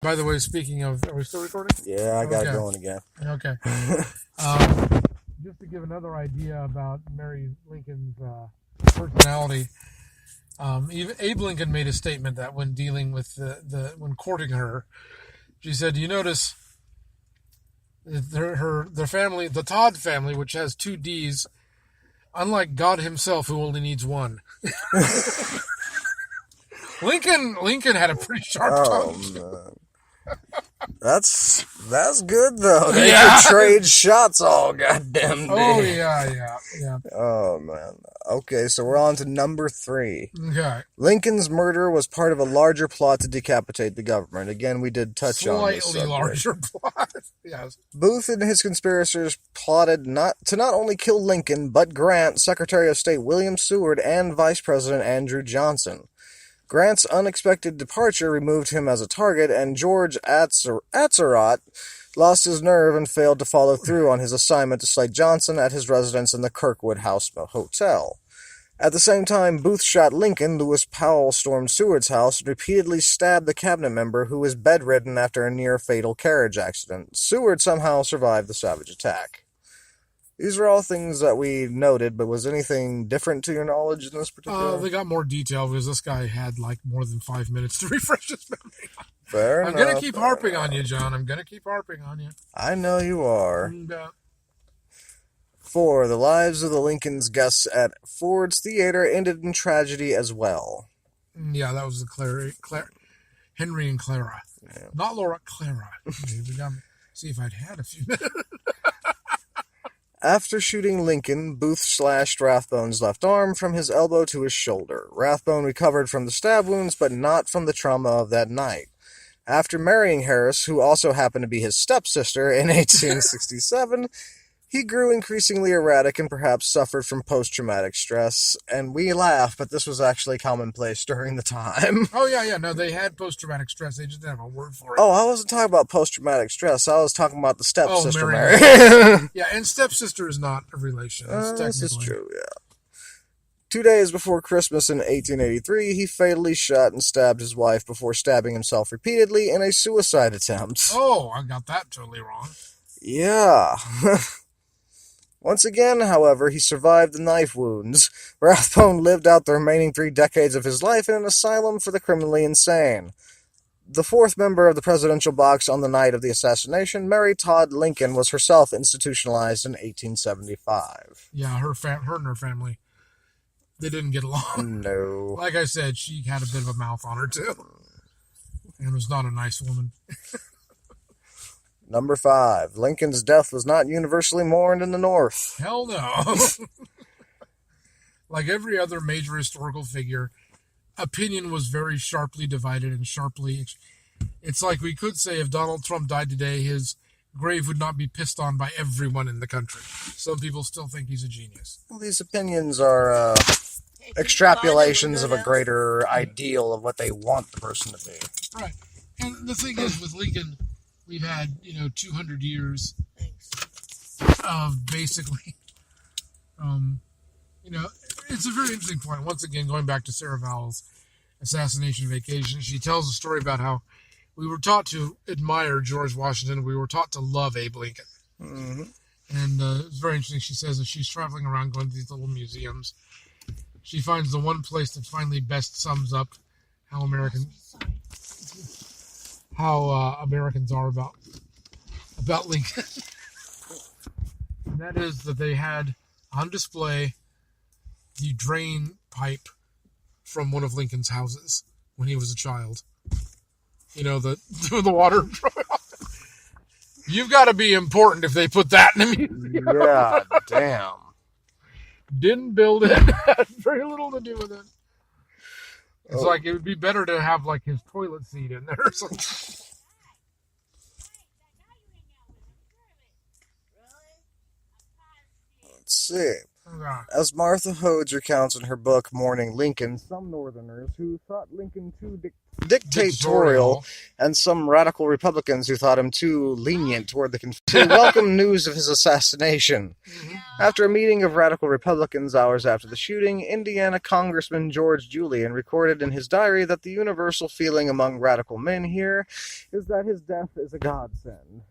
By the way, speaking of, are we still recording? Yeah, I got it going again. Okay. Just to give another idea about Mary Lincoln's personality, Abe Lincoln made a statement that when dealing with when courting her, she said, "You notice their family, the Todd family, which has two D's, unlike God himself, who only needs one." Lincoln had a pretty sharp tongue. Man. That's good though. They could trade shots all goddamn day. Oh yeah. Oh man. Okay, so we're on to number 3. Okay. Lincoln's murder was part of a larger plot to decapitate the government. Again, we did touch on this. Slightly larger plot. Yes. Booth and his conspirators plotted not only kill Lincoln, but Grant, Secretary of State William Seward, and Vice President Andrew Johnson. Grant's unexpected departure removed him as a target, and George Atzerodt lost his nerve and failed to follow through on his assignment to slay Johnson at his residence in the Kirkwood House Hotel. At the same time Booth shot Lincoln, Lewis Powell stormed Seward's house and repeatedly stabbed the cabinet member who was bedridden after a near-fatal carriage accident. Seward somehow survived the savage attack. These are all things that we noted, but was anything different to your knowledge in this particular? They got more detail because this guy had like more than 5 minutes to refresh his memory. Fair enough. I'm going to keep harping on you, John. I'm going to keep harping on you. I know you are. And, 4. The lives of the Lincoln's guests at Ford's Theater ended in tragedy as well. Yeah, that was the Henry and Clara. Yeah. Not Laura, Clara. See if I'd had a few minutes. After shooting Lincoln, Booth slashed Rathbone's left arm from his elbow to his shoulder. Rathbone recovered from the stab wounds, but not from the trauma of that night. After marrying Harris, who also happened to be his stepsister, in 1867, he grew increasingly erratic and perhaps suffered from post-traumatic stress. And we laugh, but this was actually commonplace during the time. Oh, yeah. No, they had post-traumatic stress. They just didn't have a word for it. Oh, I wasn't talking about post-traumatic stress. I was talking about the stepsister. Yeah, and stepsister is not a relation. This is true, yeah. 2 days before Christmas in 1883, he fatally shot and stabbed his wife before stabbing himself repeatedly in a suicide attempt. Oh, I got that totally wrong. Yeah. Once again, however, he survived the knife wounds. Rathbone lived out the remaining 3 decades of his life in an asylum for the criminally insane. The 4th member of the presidential box on the night of the assassination, Mary Todd Lincoln, was herself institutionalized in 1875. Yeah, her and her family, they didn't get along. No. Like I said, she had a bit of a mouth on her, too. And was not a nice woman. Number 5. Lincoln's death was not universally mourned in the North. Hell no. Like every other major historical figure, opinion was very sharply divided and sharply... It's like we could say if Donald Trump died today, his grave would not be pissed on by everyone in the country. Some people still think he's a genius. Well, these opinions are extrapolations of a greater ideal of what they want the person to be. Right. And the thing is, with Lincoln... We've had, 200 years of basically, it's a very interesting point. Once again, going back to Sarah Vowell's Assassination Vacation, she tells a story about how we were taught to admire George Washington. We were taught to love Abe Lincoln. Mm-hmm. And it's very interesting. She says that she's traveling around going to these little museums. She finds the one place that finally best sums up how Americans are about Lincoln. And that is that they had on display the drain pipe from one of Lincoln's houses when he was a child. The water. You've got to be important if they put that in a museum. Yeah, damn. Didn't build it. Had very little to do with it. It's like it would be better to have like his toilet seat in there or something. Let's see. Oh, God. As Martha Hodes recounts in her book Mourning Lincoln, some Northerners who thought Lincoln too dictatorial and some radical Republicans who thought him too lenient toward the Confederacy welcomed news of his assassination. Mm-hmm. After a meeting of radical Republicans hours after the shooting, Indiana Congressman George Julian recorded in his diary that the universal feeling among radical men here is that his death is a godsend.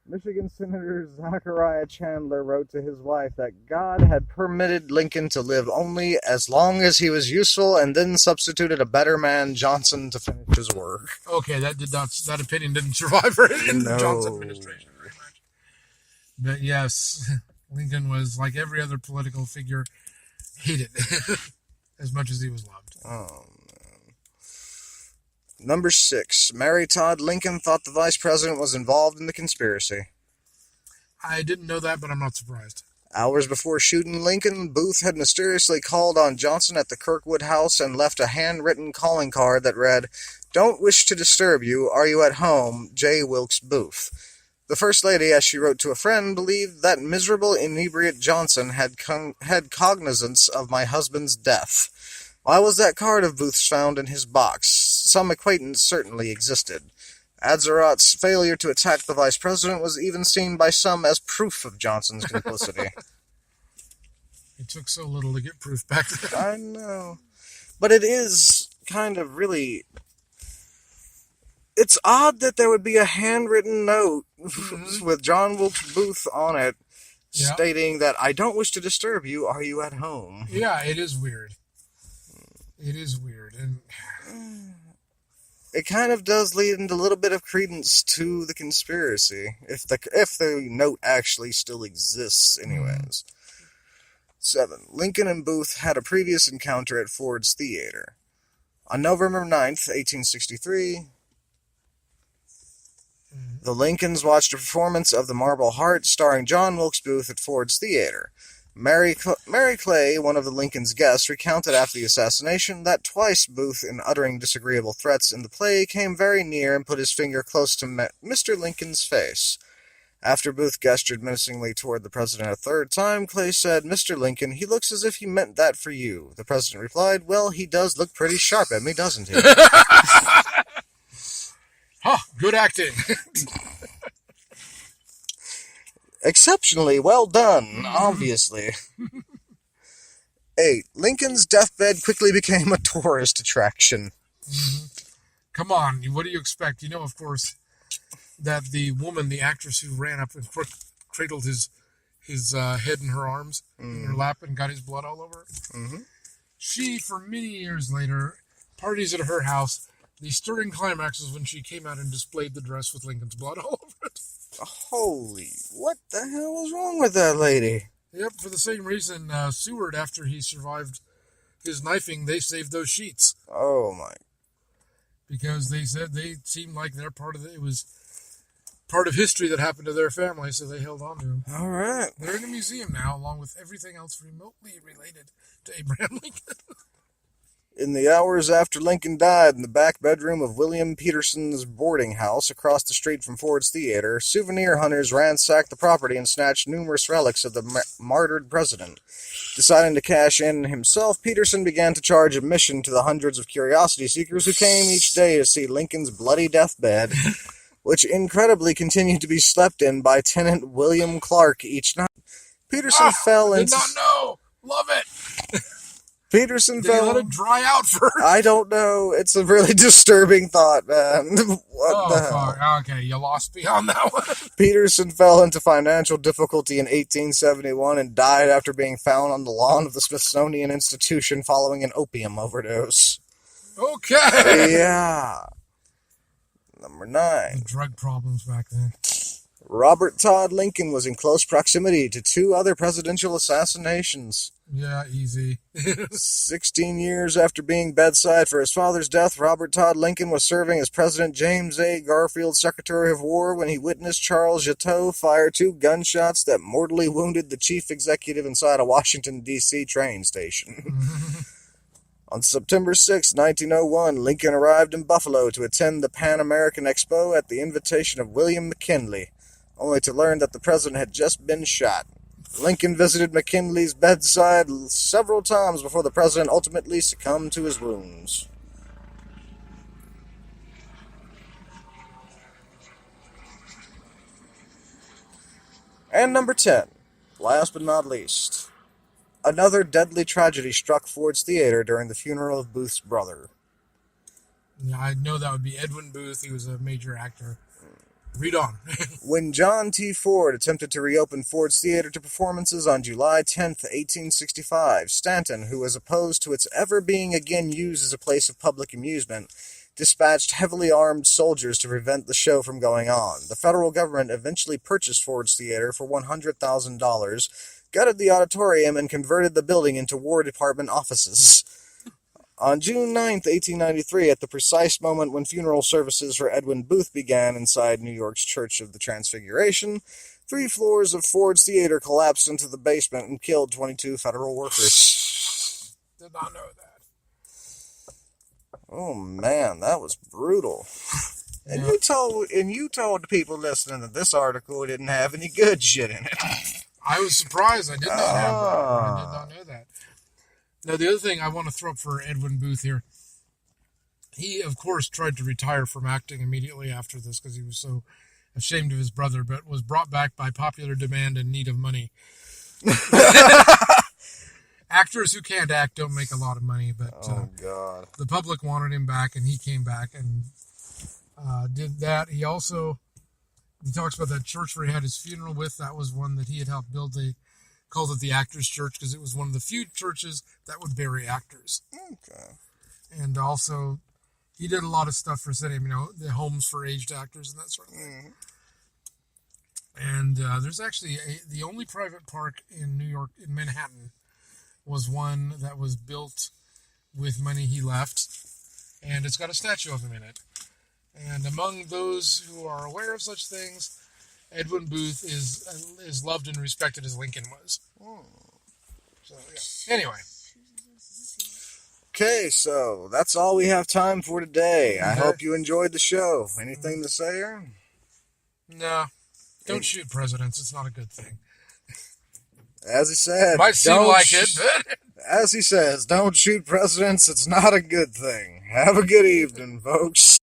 Michigan Senator Zachariah Chandler wrote to his wife that God had permitted Lincoln to live only as long as he was useful and then substituted a better man, Johnson, to finish his work. Okay, that opinion didn't survive in the Johnson administration very much. But yes, Lincoln was, like every other political figure, hated as much as he was loved. Oh, man. Number 6. Mary Todd Lincoln thought the vice president was involved in the conspiracy. I didn't know that, but I'm not surprised. Hours before shooting Lincoln, Booth had mysteriously called on Johnson at the Kirkwood house and left a handwritten calling card that read, "Don't wish to disturb you. Are you at home? J. Wilkes Booth." The First Lady, as she wrote to a friend, believed that miserable inebriate Johnson had cognizance of my husband's death. Why was that card of Booth's found in his box? Some acquaintance certainly existed. Atzeroth's failure to attack the vice president was even seen by some as proof of Johnson's complicity. It took so little to get proof back then. I know. But it is kind of really... It's odd that there would be a handwritten note with John Wilkes Booth on it stating that, "I don't wish to disturb you. Are you at home?" Yeah, it is weird. It is weird. And it kind of does lead into a little bit of credence to the conspiracy, if the note actually still exists anyways. 7. Lincoln and Booth had a previous encounter at Ford's Theater. On November 9th, 1863, the Lincolns watched a performance of The Marble Heart starring John Wilkes Booth at Ford's Theater. Mary Clay, one of the Lincolns' guests, recounted after the assassination that twice Booth, in uttering disagreeable threats in the play, came very near and put his finger close to Mr. Lincoln's face. After Booth gestured menacingly toward the president a third time, Clay said, "Mr. Lincoln, he looks as if he meant that for you." The president replied, "Well, he does look pretty sharp at me, doesn't he?" Huh, good acting. Exceptionally well done, obviously. 8. Lincoln's deathbed quickly became a tourist attraction. Mm-hmm. Come on, what do you expect? You know, of course, that the woman, the actress who ran up and cradled his head in her arms, in her lap, and got his blood all over it. Mm-hmm. She, for many years later, parties at her house, the stirring climax was when she came out and displayed the dress with Lincoln's blood all over it. Holy, what the hell was wrong with that lady? Yep, for the same reason, Seward, after he survived his knifing, they saved those sheets. Oh my. Because they said they seemed like they're it was part of history that happened to their family, so they held on to them. All right. They're in a museum now, along with everything else remotely related to Abraham Lincoln. In the hours after Lincoln died in the back bedroom of William Peterson's boarding house across the street from Ford's Theater, souvenir hunters ransacked the property and snatched numerous relics of the martyred president. Deciding to cash in himself, Peterson began to charge admission to the hundreds of curiosity seekers who came each day to see Lincoln's bloody deathbed, which incredibly continued to be slept in by Tenant William Clark each night. Peterson fell into... Did not know! Love it! Peterson Did fell... let it dry out first? I don't know. It's a really disturbing thought, man. What the hell? Fuck. Okay, you lost me on that one. Peterson fell into financial difficulty in 1871 and died after being found on the lawn of the Smithsonian Institution following an opium overdose. Okay! Yeah. Number 9. The drug problems back then. Robert Todd Lincoln was in close proximity to 2 other presidential assassinations. Yeah, easy. 16 years after being bedside for his father's death, Robert Todd Lincoln was serving as President James A. Garfield's Secretary of War when he witnessed Charles Guiteau fire 2 gunshots that mortally wounded the chief executive inside a Washington, D.C. train station. On September 6, 1901, Lincoln arrived in Buffalo to attend the Pan American Expo at the invitation of William McKinley, only to learn that the president had just been shot. Lincoln visited McKinley's bedside several times before the president ultimately succumbed to his wounds. And number 10, last but not least, another deadly tragedy struck Ford's Theater during the funeral of Booth's brother. Yeah, I know that would be Edwin Booth. He was a major actor. Read on. When John T. Ford attempted to reopen Ford's Theater to performances on July 10, 1865, Stanton, who was opposed to its ever being again used as a place of public amusement, dispatched heavily armed soldiers to prevent the show from going on. The federal government eventually purchased Ford's Theater for $100,000, gutted the auditorium, and converted the building into War Department offices. On June 9, 1893, at the precise moment when funeral services for Edwin Booth began inside New York's Church of the Transfiguration, 3 floors of Ford's Theater collapsed into the basement and killed 22 federal workers. Did not know that. Oh man, that was brutal. And Yeah. you told the people listening to this article it didn't have any good shit in it. I was surprised. I did not have that. I did not know that. Now, the other thing I want to throw up for Edwin Booth here, he, of course, tried to retire from acting immediately after this because he was so ashamed of his brother, but was brought back by popular demand and need of money. Actors who can't act don't make a lot of money, but God. the public wanted him back, and he came back and did that. He talks about that church where he had his funeral with. That was one that he had helped build. They called it the Actors Church because it was one of the few churches that would bury actors. Okay. And also, he did a lot of stuff for city, the homes for aged actors and that sort of thing. And there's actually the only private park in New York, in Manhattan, was one that was built with money he left, and it's got a statue of him in it. And among those who are aware of such things, Edwin Booth is loved and respected as Lincoln was. So, yeah. Anyway. Okay, so that's all we have time for today. I hope you enjoyed the show. Anything to say, Aaron? No. Don't shoot presidents. It's not a good thing. As he said, Might seem like it, but... As he says, don't shoot presidents. It's not a good thing. Have a good evening, folks.